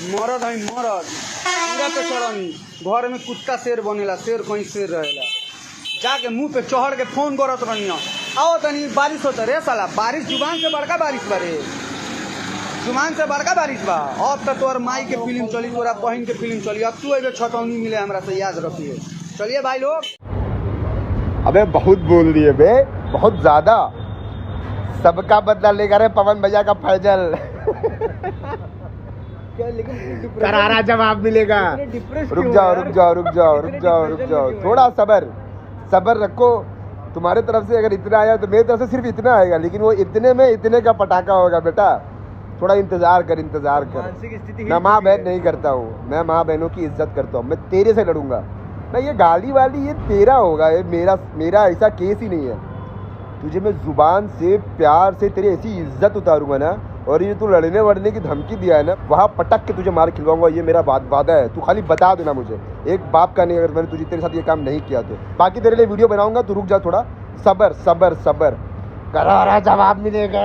मरद है मरद पूरा पे चढ़नी घर में कुत्ता शेर बनेला शेर कहीं शेर रहेला जाके मुंह पे चढ़ के फोन करत रहनी आओ तनी बारिश होता रे साला बारिश जुबान से बड़का बारिश बारे जुबान से बड़का बारिश बा अब तो तोर माई के फिल्म चली तोरा बहन के फिल्म चली अब तू अबे छतौनी मिले हमरा से याद रखिए। चलिए भाई लोग अबे बहुत बोल दिए बे बहुत ज्यादा सबका बदला लेगा रे पवन भैया का फैजल लेकिन करारा जवाब मिलेगा। रुक जाओ थोड़ा सबर रखो। तुम्हारे तरफ से अगर इतना आया तो मेरी तरफ से सिर्फ इतना आएगा लेकिन वो इतने में इतने का पटाखा होगा बेटा। थोड़ा इंतजार कर मैं माँ बहन नहीं करता हूँ मैं माँ बहनों की इज्जत करता हूँ मैं तेरे से लड़ूंगा मैं ये गाली वाली ये तेरा होगा ये मेरा ऐसा केस ही नहीं है। तुझे मैं जुबान से प्यार से तेरी ऐसी इज्जत उतारूंगा ना और ये तू लड़ने वड़ने की धमकी दिया है ना वहाँ पटक के तुझे मार खिलवाऊंगा ये मेरा वादा है। तू खाली बता देना मुझे एक बाप का नहीं अगर मैंने तुझे तेरे साथ ये काम नहीं किया तो बाकी तेरे लिए वीडियो बनाऊंगा। तू रुक जा थोड़ा सबर करारा जवाब मिलेगा।